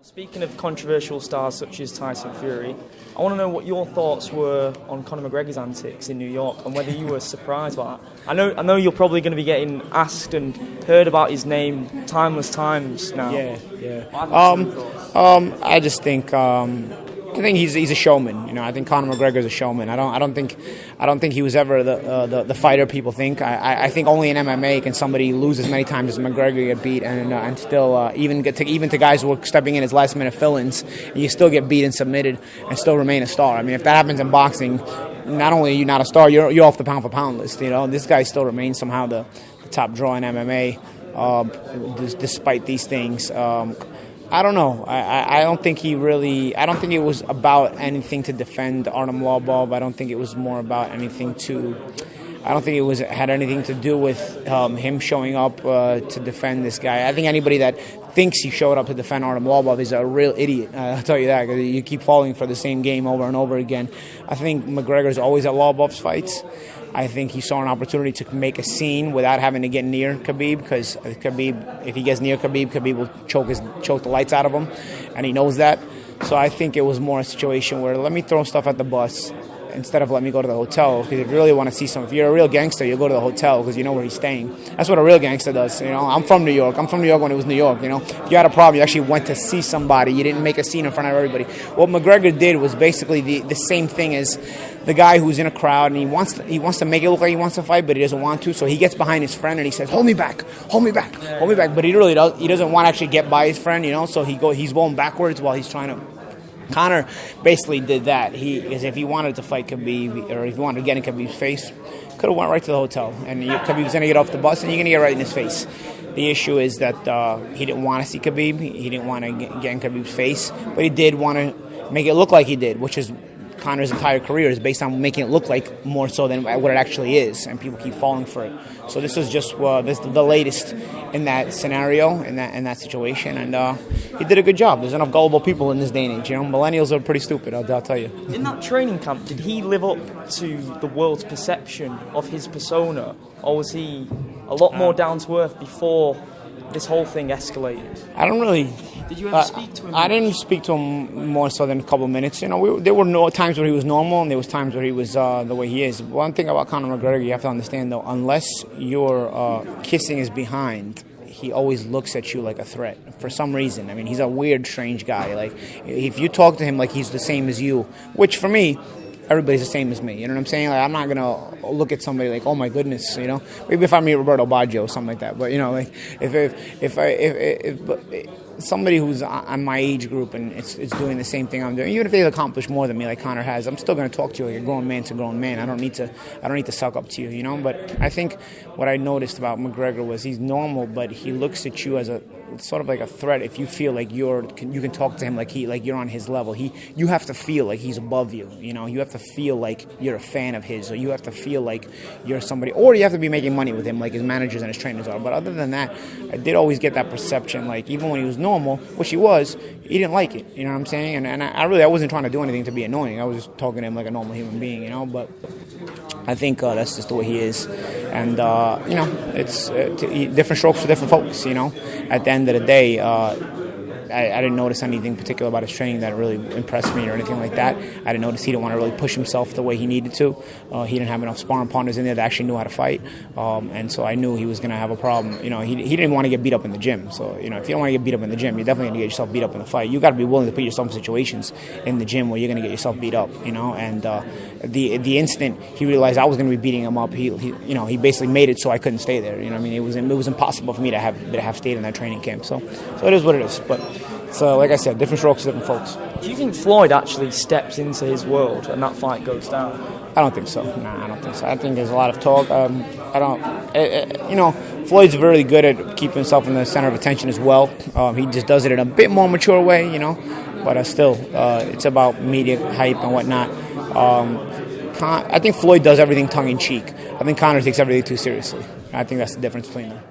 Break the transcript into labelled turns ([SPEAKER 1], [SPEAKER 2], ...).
[SPEAKER 1] Speaking of controversial stars such as Tyson Fury, I want to know what your thoughts were on Conor McGregor's antics in New York and whether you were surprised by that. I know you're probably going to be getting asked and heard about his name timeless times now.
[SPEAKER 2] Yeah. I just think I think he's a showman. You know, I think Conor McGregor's a showman. I don't think he was ever the fighter people think. I think only in MMA can somebody lose as many times as McGregor get beat and still even to guys who are stepping in as last minute fill-ins, and you still get beat and submitted and still remain a star. I mean, if that happens in boxing, not only are you not a star, you're off the pound for pound list. You know, this guy still remains somehow the top draw in MMA despite these things. I don't know. I don't think it was about anything to defend Artem Lobov. I don't think it was more about anything to. I don't think it had anything to do with him showing up to defend this guy. I think anybody that thinks he showed up to defend Artem Lobov is a real idiot. I'll tell you that, because you keep falling for the same game over and over again. I think McGregor's always at Lobov's fights. I think he saw an opportunity to make a scene without having to get near Khabib, because Khabib, if he gets near Khabib, Khabib will choke the lights out of him, and he knows that. So I think it was more a situation where let me throw stuff at the bus instead of let me go to the hotel. Because if you really want to see if you're a real gangster, you'll go to the hotel because you know where he's staying. That's what a real gangster does. You know, I'm from New York. I'm from New York when it was New York. You know, if you had a problem, you actually went to see somebody. You didn't make a scene in front of everybody. What McGregor did was basically the same thing as the guy who's in a crowd and he wants to make it look like he wants to fight, but he doesn't want to. So he gets behind his friend and he says, "Hold me back, hold me back, hold me back." But he really doesn't want to actually get by his friend. You know, so he's going backwards while he's trying to. Conor basically did that. Because if he wanted to fight Khabib, or if he wanted to get in Khabib's face, could have went right to the hotel. And Khabib's going to get off the bus, and you're going to get right in his face. The issue is that he didn't want to see Khabib. He didn't want to get in Khabib's face. But he did want to make it look like he did, which is Conor's entire career is based on making it look like more so than what it actually is. And people keep falling for it. So this is just the latest in that scenario, in that situation. And he did a good job. There's enough gullible people in this day and age. You know, millennials are pretty stupid, I'll tell you.
[SPEAKER 1] In that training camp, did he live up to the world's perception of his persona, or was he a lot more down to earth before this whole thing escalated?
[SPEAKER 2] I don't really.
[SPEAKER 1] Did you ever speak to him?
[SPEAKER 2] I didn't speak to him more so than a couple of minutes. You know, there were times where he was normal, and there was times where he was the way he is. One thing about Conor McGregor you have to understand, though, unless you're kissing his behind, he always looks at you like a threat for some reason. I mean, he's a weird, strange guy. Like, if you talk to him like he's the same as you, which for me, everybody's the same as me. You know what I'm saying? Like, I'm not gonna look at somebody like, oh my goodness, you know. Maybe if I meet Roberto Baggio or something like that. But you know, like if somebody who's on my age group and it's doing the same thing I'm doing, even if they've accomplished more than me, like Conor has, I'm still gonna talk to you like a grown man to a grown man. I don't need to suck up to you, you know. But I think what I noticed about McGregor was he's normal, but he looks at you as it's sort of like a threat. If you feel like you can talk to him like you're on his level, you have to feel like he's above you. You know, you have to feel like you're a fan of his, or you have to feel like you're somebody, or you have to be making money with him like his managers and his trainers are. But other than that, I did always get that perception, like even when he was normal, which he was, he didn't like it. You know what I'm saying? And I wasn't trying to do anything to be annoying. I was just talking to him like a normal human being, you know. But I think that's just the way he is, and you know, it's different strokes for different folks. You know, at the end of the day, I didn't notice anything particular about his training that really impressed me or anything like that. I didn't notice he didn't want to really push himself the way he needed to. He didn't have enough sparring partners in there that actually knew how to fight, and so I knew he was going to have a problem. You know, he didn't want to get beat up in the gym. So you know, if you don't want to get beat up in the gym, you're definitely going to get yourself beat up in the fight. You got to be willing to put yourself in situations in the gym where you're going to get yourself beat up. You know, and the instant he realized I was going to be beating him up, he basically made it so I couldn't stay there. You know, I mean, it was impossible for me to have stayed in that training camp. So it is what it is. But so, like I said, different strokes for different folks.
[SPEAKER 1] Do you think Floyd actually steps into his world and that fight goes down?
[SPEAKER 2] I don't think so. No, I don't think so. I think there's a lot of talk. You know, Floyd's really good at keeping himself in the center of attention as well. He just does it in a bit more mature way, you know. But still, it's about media hype and whatnot. I think Floyd does everything tongue-in-cheek. I think Conor takes everything too seriously. I think that's the difference between them.